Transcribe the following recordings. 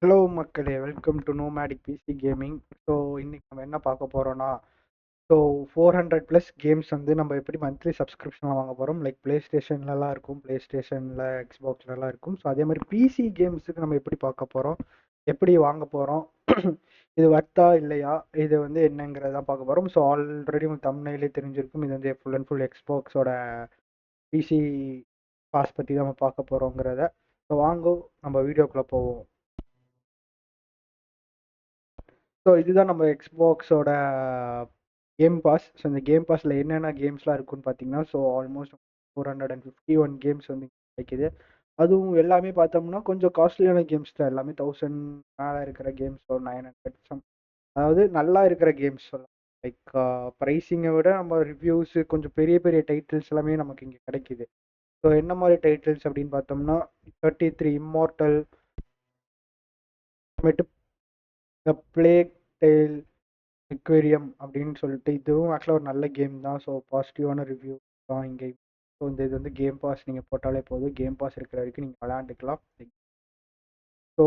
Hello மக்களே, welcome to Nomadic PC gaming. So இன்னைக்கு நம்ம என்ன பார்க்க போறோம்னா, ஸோ 400 ப்ளஸ் கேம்ஸ் வந்து நம்ம எப்படி மந்த்லி சப்ஸ்கிரிப்ஷன் வாங்க போகிறோம். லைக் பிளே ஸ்டேஷன்லலாம் இருக்கும், பிளே ஸ்டேஷனில் எக்ஸ்பாக்ஸ்லலாம் இருக்கும். ஸோ அதே மாதிரி பிசி கேம்ஸுக்கு நம்ம எப்படி பார்க்க போகிறோம், எப்படி வாங்க போகிறோம், இது வர்த்தா இல்லையா, இது வந்து என்னங்கிறதான் பார்க்க போகிறோம். ஸோ ஆல்ரெடி உங்களுக்கு தமிழ்நிலே தெரிஞ்சிருக்கும், இது வந்து ஃபுல் அண்ட் ஃபுல் எக்ஸ்பாக்ஸோட பிசி பாஸ் பற்றி தான் நம்ம பார்க்க போகிறோங்கிறத. ஸோ வாங்க நம்ம வீடியோக்குள்ளே போவோம். ஸோ இதுதான் நம்ம எக்ஸ்பாக்ஸோட கேம் பாஸ். ஸோ இந்த கேம் பாஸில் என்னென்ன கேம்ஸ்லாம் இருக்குன்னு பார்த்தீங்கன்னா, ஸோ ஆல்மோஸ்ட் 451 கேம்ஸ் வந்து கிடைக்குது. அதுவும் எல்லாமே பார்த்தோம்னா கொஞ்சம் காஸ்ட்லியான கேம்ஸ் தான். எல்லாமே 1000 மேலே இருக்கிற கேம்ஸ், ஒரு 900 சம், அதாவது நல்லா இருக்கிற கேம்ஸ் சொல்லலாம். லைக் ப்ரைஸிங்கை விட நம்ம ரிவ்யூஸு கொஞ்சம் பெரிய பெரிய டைட்டில்ஸ் எல்லாமே நமக்கு இங்கே கிடைக்குது. ஸோ என்ன மாதிரி டைட்டில்ஸ் அப்படின்னு பார்த்தோம்னா, 33 இம்மார்ட்டல், அப்புறமேட்டு த பிளேக் டேல், இக்வேரியம் அப்படின்னு சொல்லிட்டு இதுவும் ஆக்சுவலாக ஒரு நல்ல கேம் தான். ஸோ பாசிட்டிவான ரிவ்யூ தான் இங்கே. ஸோ இந்த இது வந்து கேம் பாஸ் நீங்கள் போட்டாலே போதும், கேம் பாஸ் இருக்கிற வரைக்கும் நீங்கள் விளையாண்டுக்கலாம். ஸோ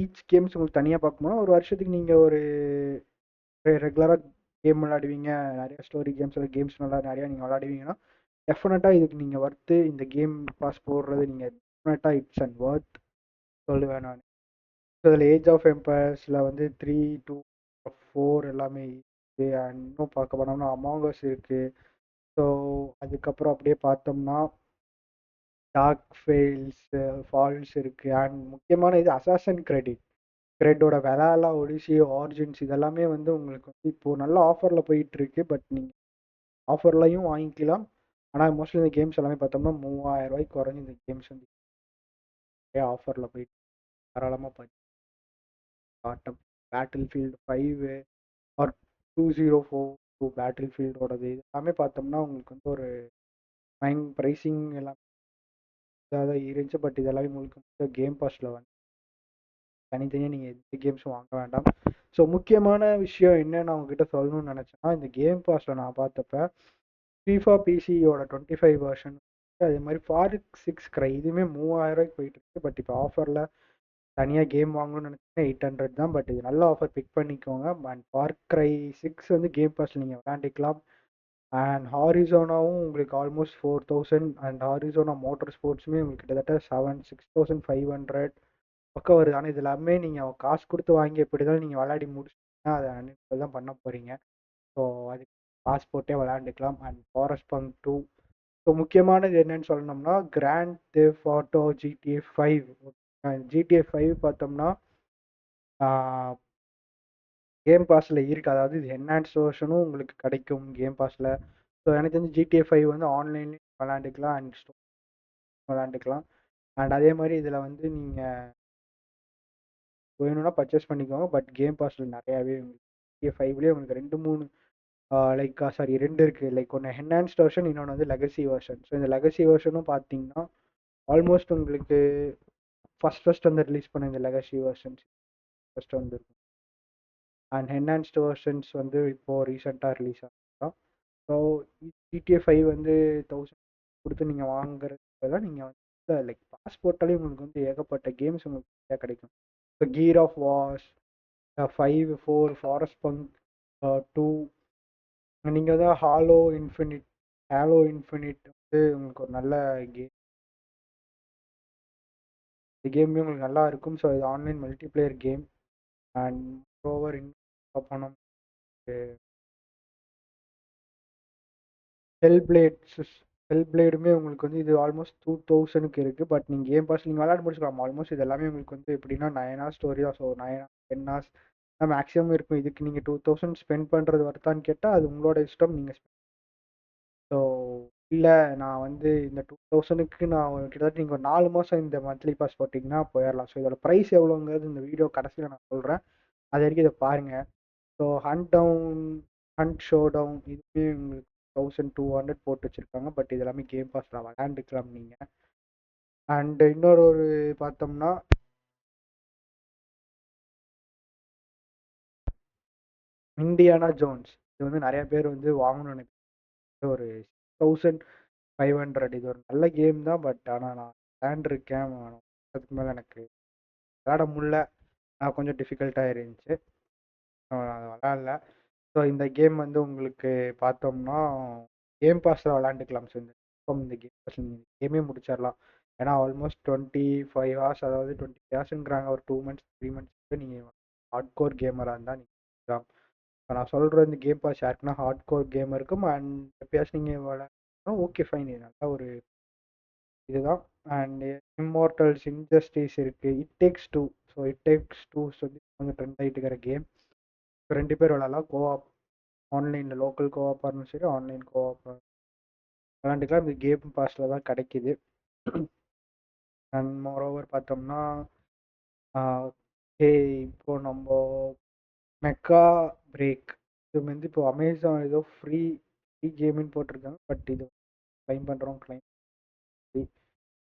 ஈச் கேம்ஸ் உங்களுக்கு தனியாக பார்க்கும்போது ஒரு வருஷத்துக்கு நீங்கள் ஒரு ரெகுலராக கேம் விளையாடுவீங்க, நிறைய ஸ்டோரி கேம்ஸ் கேம்ஸ் நல்லா நிறையா நீங்கள் விளையாடுவீங்கன்னா டெஃபினட்டாக இதுக்கு நீங்கள் வர்த்து இந்த கேம் பாஸ் போடுறது நீங்கள் டெஃபினட்டாக இட்ஸ் அண்ட் ஒர்த் சொல்லுவேன் நான். ஸோ இதில் ஏஜ் ஆஃப் எம்பயர்ஸில் வந்து 3, 2, 4 எல்லாமே இருக்குது. அண்ட் இன்னும் பார்க்க போனோம்னா அமாங்கஸ் இருக்குது. ஸோ அதுக்கப்புறம் அப்படியே பார்த்தோம்னா டார்க் ஃபெயில்ஸ், ஃபால்ஸ் இருக்குது. அண்ட் முக்கியமான இது அசாசன் கிரெட்டோட வெலாலா, ஒடிசி, ஆரிஜின்ஸ் இதெல்லாமே வந்து உங்களுக்கு வந்து இப்போது நல்ல ஆஃபரில் போயிட்டுருக்கு. பட் நீங்கள் ஆஃபர்லையும் வாங்கிக்கலாம். ஆனால் மோஸ்ட்லி இந்த கேம்ஸ் எல்லாமே பார்த்தோம்னா 3000 ரூபாய்க்கு குறைஞ்சி இந்த கேம்ஸ் வந்து நிறைய ஆஃபரில் போயிட்டு தாராளமாக பார்த்து காட்டும். பேட்டில் ஃபீல்டு 5 ஆர் 2042 பேட்டில் ஃபீல்டோடது இது எல்லாமே பார்த்தோம்னா உங்களுக்கு வந்து ஒரு ப்ரைஸிங் எல்லாம் இதாக தான் இருந்துச்சு. பட் இதெல்லாமே முழுக்க கேம் பாஸில் வந்து தனித்தனியாக நீங்கள் எந்த கேம்ஸும் வாங்க வேண்டாம். ஸோ முக்கியமான விஷயம் என்ன நான் உங்ககிட்ட சொல்லணும்னு நினச்சேன்னா, இந்த கேம் பாஸில் நான் பார்த்தப்ப FIFA பிசியோட 25 வெர்ஷன், அதே மாதிரி ஃபாரிக் 6 க்ரை இதுவுமே 3000 ரூபாய்க்கு போயிட்டு இருக்கு. பட் இப்போ ஆஃபரில் தனியாக கேம் வாங்கணும்னு நினச்சிங்கன்னா 800 தான். பட் இது நல்ல ஆஃபர், பிக் பண்ணிக்கோங்க. அண்ட் ஃபார் க்ரை 6 வந்து கேம் பாஸில் நீங்கள் விளையாண்டிக்கலாம். அண்ட் ஹாரிசோனாவும் உங்களுக்கு ஆல்மோஸ்ட் 4000. அண்ட் ஹாரிசோனா மோட்டர் ஸ்போர்ட்ஸுமே உங்களுக்கு கிட்டத்தட்ட 6500 பக்கம் வருது. ஆனால் இது எல்லாமே நீங்கள் காசு கொடுத்து வாங்கி எப்படி தான் நீங்கள் விளையாடி முடிச்சுட்டீங்கன்னா அதை அன்இன்ஸ்டால் தான் பண்ண போகிறீங்க. ஸோ அதுக்கு பாஸ்போர்ட்டே விளையாண்டுக்கலாம். And forest bunk 2. ஸோ முக்கியமானது என்னன்னு சொல்லணும்னா Grand Theft Auto GTA 5. GTA 5 பார்த்தோம்னா கேம் பாஸில் இருக்குது. அதாவது இது என்ஹான்ஸ் வெர்ஷனும் உங்களுக்கு கிடைக்கும் கேம் பாஸில். ஸோ எனக்கு தெரிஞ்சு ஜிடிஏ 5 வந்து ஆன்லைன்லேயும் விளையாண்டுக்கலாம் அண்ட் ஸ்டோர் விளையாண்டுக்கலாம். அண்ட் அதே மாதிரி இதில் வந்து நீங்கள் வேணும்னா பர்ச்சேஸ் பண்ணிக்கோங்க. பட் கேம் பாஸில் நிறையாவே ஜிடிஏ 5லேயே உங்களுக்கு 2 3 லைக் சாரி 2 இருக்குது. லைக் ஒன்று என்ஹான்ஸ்ட் வெர்ஷன், இன்னொன்று வந்து லெகசி வெர்ஷன். ஸோ இந்த லெகசி வெர்ஷனும் பார்த்தீங்கன்னா ஆல்மோஸ்ட் உங்களுக்கு ஃபர்ஸ்ட் வந்து ரிலீஸ் பண்ண இந்த லெகசி வெர்ஷன்ஸ் ஃபர்ஸ்ட் வந்து அண்ட் என்ஹான்ஸ்டு வெர்ஷன்ஸ் வந்து இப்போது ரீசெண்டாக ரிலீஸ் ஆகும். ஸோ ஜிடிஏ 5 வந்து 1000 கொடுத்து நீங்கள் வாங்குறதுக்கு தான் நீங்கள் வந்து லைக் பாஸ் போட்டாலே உங்களுக்கு வந்து ஏகப்பட்ட கேம்ஸ் உங்களுக்கு கிடைக்கும். So Gear of Wars 5, 4, forest bunk 2, நீங்கள் தான் ஹாலோ இன்ஃபினிட் வந்து உங்களுக்கு ஒரு நல்ல கேம். இந்த கேமே உங்களுக்கு நல்லா இருக்கும். ஸோ இது online multiplayer game. And over இன்னும் பணம் ஹெல் பிளேடுமே உங்களுக்கு வந்து இது ஆல்மோஸ்ட் 2000க்கு இருக்குது. பட் நீங்கள் கேம் பாஸ் நீங்கள் விளையாட முடிச்சுக்கலாம். ஆல்மோஸ்ட் இது எல்லாமே உங்களுக்கு வந்து எப்படின்னா 9 ஹவர்ஸ் ஸ்டோரி தான். ஸோ 9 10 ஹவர்ஸ் தான் மேக்ஸிமம் இருக்கும். இதுக்கு நீங்கள் 2000 ஸ்பெண்ட் பண்ணுறது வருதான்னு கேட்டால் அது உங்களோட இஷ்டம். நீங்கள் ஸோ இல்லை, நான் வந்து இந்த 2000க்கு நான் கிட்டத்தட்ட நீங்கள் ஒரு 4 மாதம் இந்த மந்த்லி பாஸ் போட்டிங்கன்னா போயிடலாம். ஸோ இதோட ப்ரைஸ் எவ்வளோங்கிறது இந்த வீடியோ கடைசியில் நான் சொல்கிறேன். அது வரைக்கும் இதை பாருங்கள். ஸோ ஹண்ட் ஷோ டவுன் இதுவே உங்களுக்கு 1200 போட்டு வச்சுருக்காங்க. பட் இது எல்லாமே கேம் பாஸில் விளையாண்டுக்கலாம் நீங்கள். அண்ட் இன்னொரு பார்த்தோம்னா இண்டியானா ஜோன்ஸ், இது வந்து நிறைய பேர் வந்து வாங்கணும்னு நினைக்கிறேன். ஒரு 1500. இது ஒரு நல்ல கேம் தான். பட் ஆனால் நான் விளையாண்டுருக்கேன், அதுக்கு மேலே எனக்கு விளையாட முடியல. கொஞ்சம் டிஃபிகல்ட்டாக இருந்துச்சு. அது விளாட்ல. ஸோ இந்த கேம் வந்து உங்களுக்கு பார்த்தோம்னா கேம் பாஸில் விளாண்டுக்கலாம். ஸோ இந்த கேம் பாஸ் நீங்கள் கேமே முடிச்சிடலாம். ஏன்னா ஆல்மோஸ்ட் 25 ஹவர்ஸ், அதாவது 20 ஹவர்ஸுங்கிறாங்க. ஒரு 2 மந்த்ஸ் 3 மந்த்ஸ்க்கு நீங்கள் ஹார்ட் கோர் கேமராக இருந்தால் நீங்கள் இப்போ நான் சொல்கிற இந்த கேம் பாஸ் யாருக்குன்னா ஹார்ட் கோர் கேமருக்கும் அண்ட் எப்பயாச்சும் நீங்கள் விளாட்னா ஓகே ஃபைன். இது நல்ல ஒரு இதுதான். அண்ட் இம்மார்டல்ஸ் இன்ஜஸ்டிஸ் இருக்குது. It takes two. So it takes two சொல்லி கொஞ்சம் ட்ரெண்ட் ஆகிட்டு இருக்கிற கேம். 2 பேர் விளாட்லாம். கோஆப் ஆன்லைனில் லோக்கல் கோஆப்பாக இருந்தாலும் சரி, ஆன்லைன் கோஆப் விளாண்டுக்கலாம். இந்த கேம் பாஸில் தான் கிடைக்கிது. அண்ட் மோரோவர் பார்த்தோம்னா இப்போ நம்ம மெக்கா பிரேக் இது வந்து இப்போ அமேசான் ஏதோ ஃப்ரீ ஃப்ரீ கேம்னு போட்டிருக்காங்க. பட் இது கிளைம் பண்ணுறோம் கிளைம் ஃப்ரீ.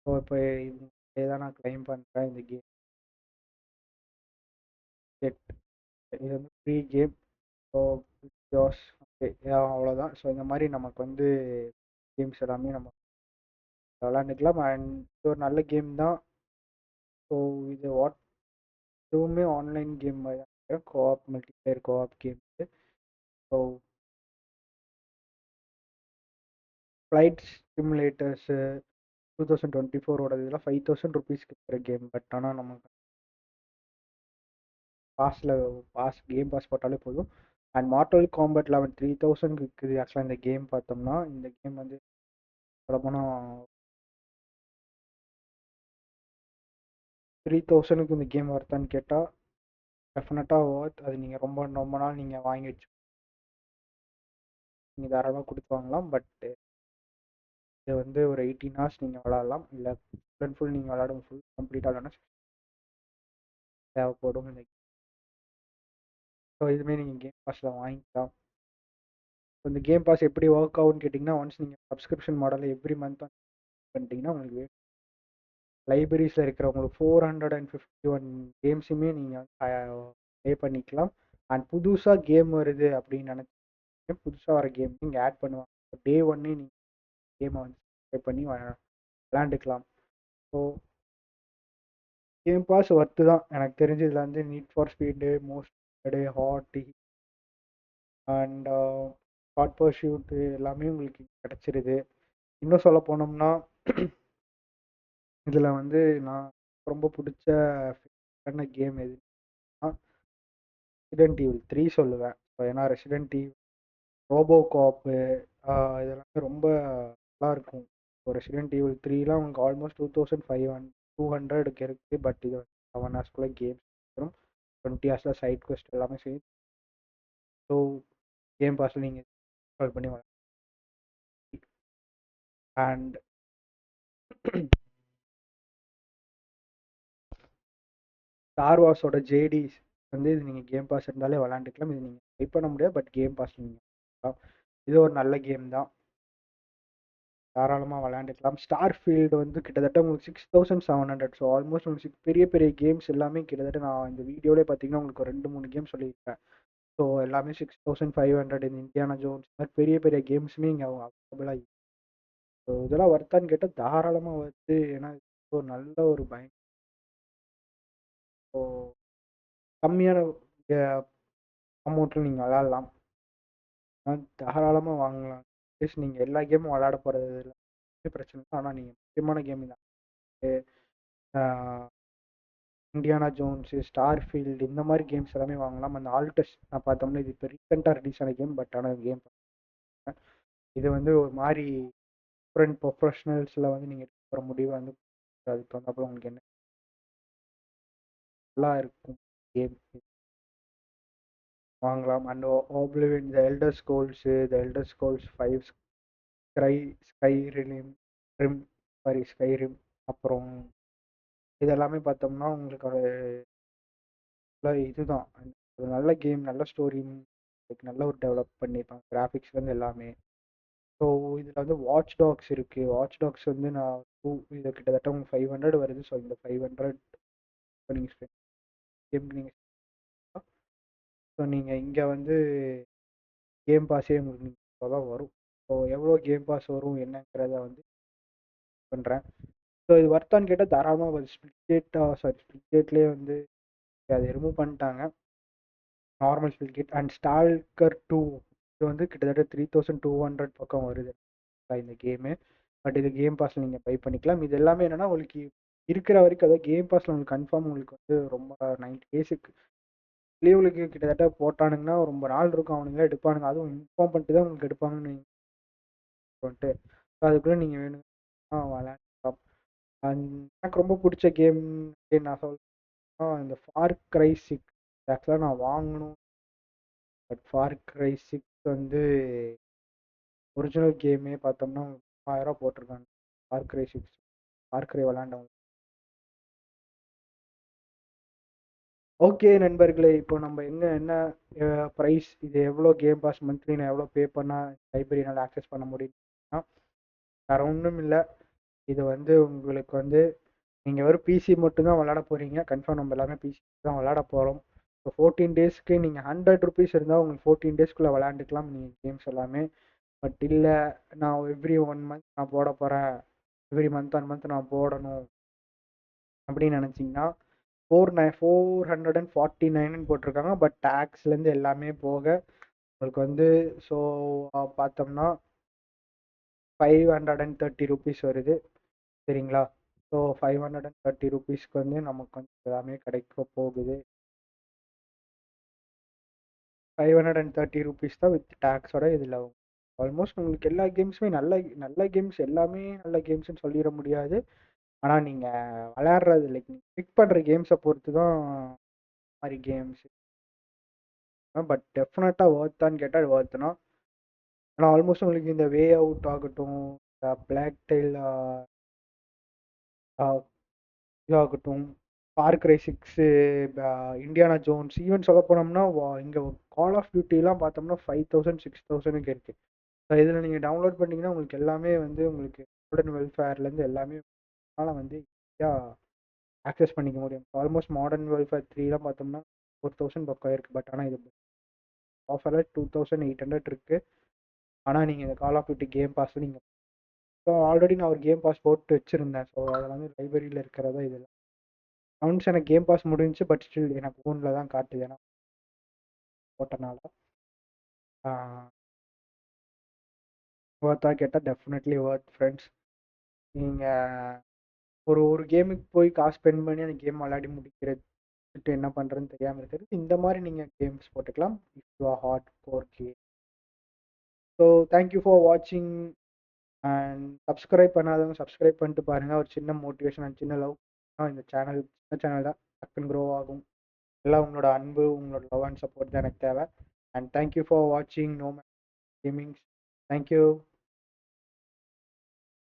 ஸோ இப்போ இதே தான் நான் கிளைம் பண்ணுறேன். இந்த கேம் செட் இது வந்து ஃப்ரீ கேம். ஸோ ஓகே அவ்வளோதான். ஸோ இந்த மாதிரி நமக்கு வந்து கேம்ஸ் எல்லாமே நம்ம விளாண்டுக்கலாம். அண்ட் இது ஒரு நல்ல கேம் தான். ஸோ இது இதுவுமே ஆன்லைன் கேம் மாதிரி தான். Co-op multiplayer co-op game. So flight simulators 2024 இதெல்லாம் 5000 ருபீஸ்க்கு இருக்கிற கேம். பட் ஆனால் நமக்கு பாஸில் கேம் பாஸ் போட்டாலே போதும். அண்ட் மார்டல் காம்பட் 11 3000 இருக்குது. ஆக்சுவலாக இந்த கேம் பார்த்தோம்னா இந்த கேம் வந்து சொல்லப்போனால் 3000க்கு இந்த கேம் வருதான்னு கேட்டால் டெஃபினட்டாக ஒர்த். அது நீங்கள் ரொம்ப ரொம்ப நாள் நீங்கள் வாங்கி வச்சு நீங்கள் தாராளமாக கொடுத்து வாங்கலாம். பட் இது வந்து ஒரு 18 ஹவர்ஸ் நீங்கள் விளாடலாம். இல்லை ஃபுல் அண்ட் ஃபுல் நீங்கள் விளாடும் ஃபுல் கம்ப்ளீட்டாக விளாட்னா தேவைப்படும் இந்த கேம். ஸோ இதுவுமே நீங்கள் கேம் பாஸில் வாங்கிக்கலாம். இந்த கேம் பாஸ் எப்படி ஒர்க் ஆகும்னு கேட்டிங்கன்னா, ஒன்ஸ் நீங்கள் சப்ஸ்கிரிப்ஷன் மாடலை எவ்ரி மந்த் பண்ணிட்டீங்கன்னா உங்களுக்கு லைப்ரரிஸில் இருக்கிற உங்களுக்கு 451 கேம்ஸுமே நீங்கள் ப்ளே பண்ணிக்கலாம். அண்ட் புதுசாக கேம் வருது அப்படின்னு நினச்சிங்க, புதுசாக வர கேம் நீங்கள் ஆட் பண்ணுவாங்க. டே ஒன்னே நீங்கள் கேமை வந்து ப்ளே பண்ணி விளாண்டுக்கலாம். ஸோ கேம் பாஸ் ஒர்த்து தான் எனக்கு தெரிஞ்சு. இதில் வந்து need for speed, most hot and hot pursuit எல்லாமே உங்களுக்கு கிடச்சிருது. இன்னும் சொல்ல போனோம்னா இதில் வந்து நான் ரொம்ப பிடிச்ச கேம் எதுனா ரெசிடென்ட் ஈவில் 3 சொல்லுவேன். ஏன்னா ரெசிடென்ட் ஈவில் ரோபோ காப்பு இதெல்லாமே ரொம்ப நல்லா இருக்கும். இப்போ ரெசிடென்ட் ஈவில் 3லாம் உங்களுக்கு ஆல்மோஸ்ட் 2500 இருக்குது. பட் இது 7 ஹவர்ஸ்க்குள்ளே கேம்ஸ் வரும். 20 ஹவர்ஸில் சைட் குவெஸ்ட் எல்லாமே சரி. ஸோ கேம் பாஸில் நீங்கள் இன்ஸ்டால் பண்ணி அண்ட் ஸ்டார் வார்ஸோட ஜேடிஸ் வந்து இது நீங்கள் கேம் பாஸ் இருந்தாலே விளாண்டுக்கலாம். இது நீங்கள் ட்ரை பண்ண முடியாது. பட் கேம் பாஸ் நீங்கள் இது ஒரு நல்ல கேம் தான். தாராளமாக விளையாண்டுக்கலாம். ஸ்டார் ஃபீல்டு வந்து கிட்டத்தட்ட உங்களுக்கு 6700. ஸோ ஆல்மோஸ்ட் உங்களுக்கு பெரிய பெரிய கேம்ஸ் எல்லாமே கிட்டத்தட்ட நான் இந்த வீடியோவிலே பார்த்தீங்கன்னா உங்களுக்கு 2 3 கேம் சொல்லியிருப்பேன். ஸோ எல்லாமே 6500. இந்த இந்தியானா ஜோன்ஸ் மாதிரி பெரிய பெரிய கேம்ஸுமே இங்கே அவைலபிளாக இருக்குது. ஸோ இதெல்லாம் ஒர்த்தான்னு கேட்டால் தாராளமாக வருது. ஏன்னா ஒரு நல்ல ஒரு பயம். ஸோ கம்மியான அமௌண்ட்டில் நீங்கள் விளாட்லாம். தாராளமாக வாங்கலாம். ப்ளஸ் நீங்கள் எல்லா கேமும் விளாட போகிறது இல்லை பிரச்சனை இல்லை. ஆனால் நீங்கள் முக்கியமான கேம் தான் இண்டியானா ஜோன்ஸு, ஸ்டார் ஃபீல்டு இந்த மாதிரி கேம்ஸ் எல்லாமே வாங்கலாம். அந்த ஆல்டஸ் நான் பார்த்தோம்னா இது இப்போ ரீசெண்டாக ரிலீஸ் ஆன கேம். பட் ஆனால் கேம் இது வந்து ஒரு மாதிரி டிஃப்ரெண்ட் ப்ரொஃபஷனல்ஸில் வந்து நீங்கள் எடுக்க போகிற முடிவு வந்து அதுக்கு வந்தப்போ உங்களுக்கு என்ன நல்லா இருக்கும் கேம் வாங்கலாம். And Oblivion, the Elder Scrolls, the Elder Scrolls 5, rim Skyrim அப்புறம் இதெல்லாமே பார்த்தோம்னா உங்களுக்கு இதுதான் ஒரு நல்ல கேம், நல்ல ஸ்டோரி, நல்ல ஒரு டெவலப் பண்ணியிருப்பாங்க கிராஃபிக்ஸ்லேருந்து எல்லாமே. ஸோ இதில் வந்து வாட்ச் டாக்ஸ் இருக்குது. வாட்ச் டாக்ஸ் வந்து நான் இது கிட்டத்தட்ட உங்களுக்கு 500 வருது. ஸோ இந்த 500 இப்போ நீங்கள் கேம் நீங்கள் ஸோ நீங்கள் இங்கே வந்து கேம் பாஸே உங்களுக்கு நீங்கள் தான் வரும். ஸோ எவ்வளோ கேம் பாஸ் வரும் என்னங்கிறத வந்து பண்ணுறேன். ஸோ இது வர்த்தான்னு கேட்டால் தாராளமாக ஸ்பிளிட் டேட்லேயே வந்து அதை ரிமூவ் பண்ணிட்டாங்க. Normal spill kit and Stalker 2 இது வந்து கிட்டத்தட்ட 3200 பக்கம் வருது இந்த கேமு. பட் இது கேம் பாஸ்ல நீங்கள் பை பண்ணிக்கலாம். இது எல்லாமே என்னன்னா உங்களுக்கு இருக்கிற வரைக்கும், அதாவது கேம் பாஸ்ல உங்களுக்கு கன்ஃபார்ம் உங்களுக்கு வந்து ரொம்ப 90 டேஸுக்கு லீவுகளுக்கு கிட்டத்தட்ட போட்டானுங்கன்னா ரொம்ப நாள் இருக்கும், அவனுங்களே எடுப்பானுங்க. அதுவும் இன்ஃபார்ம் பண்ணிட்டு தான் உங்களுக்கு எடுப்பாங்கன்னு சொல்லிட்டு அதுக்குள்ளே நீங்கள் வேணும் விளையாடலாம். அண்ட் எனக்கு ரொம்ப பிடிச்ச கேம் நான் சொல்றேன்னா இந்த ஃபார் கிரை 6 ஆக்சுவலாக நான் வாங்கணும். பட் ஃபார் கிரை 6 வந்து ஒரிஜினல் கேமே பார்த்தோம்னா 1000 போட்டிருக்காங்க. ஃபார் கிரை 6 ஃபார் கிரை விளையாண்டவங்க. ஓகே நண்பர்களே, இப்போ நம்ம என்ன ப்ரைஸ், இது எவ்வளோ கேம் பாஸ் மந்த்லி நான் எவ்வளோ பே பண்ணால் லைப்ரரி என்னால் ஆக்சஸ் பண்ண முடியும்னா வேறு ஒன்றும் இல்லை. இது வந்து உங்களுக்கு வந்து நீங்கள் வெறும் பிசி மட்டும்தான் விளையாட போகிறீங்க. கன்ஃபார்ம் நம்ம எல்லாமே பிசி தான் விளையாட போகிறோம். இப்போ 14 டேஸ்க்கு நீங்கள் 100 ருபீஸ் இருந்தால் உங்களுக்கு 14 டேஸ்க்குள்ளே விளையாண்டுக்கலாம் நீங்கள் கேம்ஸ் எல்லாமே. பட் இல்லை, நான் எவ்ரி 1 மந்த் நான் போட போகிறேன், எவ்ரி மந்த் ஒன் மந்த் நான் போடணும் அப்படின்னு நினச்சிங்கன்னா 449 போட்டிருக்காங்க. பட் டேக்ஸ்லேருந்து எல்லாமே போக உங்களுக்கு வந்து ஸோ பார்த்தோம்னா 530 ருபீஸ் வருது. சரிங்களா? ஸோ 530 ருபீஸ்க்கு வந்து நமக்கு வந்து எல்லாமே கிடைக்க போகுது. 530 ருபீஸ் தான் வித் டேக்ஸோட. இதில் ஆல்மோஸ்ட் உங்களுக்கு எல்லா கேம்ஸுமே நல்ல நல்ல கேம்ஸ், எல்லாமே நல்ல கேம்ஸ்ன்னு சொல்லிட முடியாது. ஆனால் நீங்கள் விளையாடுறது லைக் பிக் பண்ணுற கேம்ஸை பொறுத்து தான் மாதிரி கேம்ஸ். பட் டெஃபினட்டாக ஒர்த்தான்னு கேட்டால் ஒர்த்துனா. ஆனால் ஆல்மோஸ்ட் உங்களுக்கு இந்த வே அவுட் ஆகட்டும், பிளாக் டெயில் இதாகட்டும், Far Cry 6, Indiana Jones, even சொல்ல போனோம்னா இங்கே கால் ஆஃப் டியூட்டிலாம் பார்த்தோம்னா 5000 6000க்கு இருக்குது. ஸோ இதில் நீங்கள் டவுன்லோட் பண்ணிங்கன்னா உங்களுக்கு எல்லாமே வந்து உங்களுக்கு மாடர்ன் வெல்ஃபேர்லேருந்து எல்லாமே வந்து ஈஸியாக ஆக்சஸ் பண்ணிக்க முடியும். ஆல்மோஸ்ட் மாடர்ன் வெல்ஃபேர் 3லாம் பார்த்தோம்னா 4000 பக்கம் இருக்குது. பட் ஆனால் இது ஆஃபரில் 2800 இருக்குது. ஆனால் நீங்கள் இந்த கால் ஆஃப் டியூட்டி கேம் பாஸ் நீங்கள் ஸோ ஆல்ரெடி நான் ஒரு கேம் பாஸ் போட்டு வச்சுருந்தேன். ஸோ அதில் வந்து லைப்ரரியில் இருக்கிறதா இதில் ஒன்ஸ் எனக்கு கேம் பாஸ் முடிஞ்சுச்சு. பட் ஸ்டில் எனக்கு ஃபோனில் தான் காட்டுது ஏன்னா போட்டனால. ஒர்த்தாக கேட்டால் டெஃபினெட்லி ஒர்த் ஃப்ரெண்ட்ஸ். நீங்கள் ஒரு கேமுக்கு போய் காசு ஸ்பெண்ட் பண்ணி அந்த கேம் விளையாடி முடிக்கிறது என்ன பண்ணுறதுன்னு தெரியாமல் இருக்கிறது, இந்த மாதிரி நீங்கள் கேம்ஸ் போட்டுக்கலாம் if you are hard core game. So thank you for வாட்சிங் அண்ட் சப்ஸ்கிரைப் பண்ணாதவங்க சப்ஸ்கிரைப் பண்ணிட்டு பாருங்கள். ஒரு சின்ன மோட்டிவேஷன் அண்ட் சின்ன லவ் இந்த சின்ன சேனல் தான் டக்குன்னு க்ரோ ஆகும். எல்லாம் உங்களோட அன்பு, உங்களோட லவ் அண்ட் சப்போர்ட் தான் எனக்கு தேவை. அண்ட் தேங்க்யூ ஃபார் வாட்சிங் நோமேட் கேமிங்ஸ். தேங்க்யூ.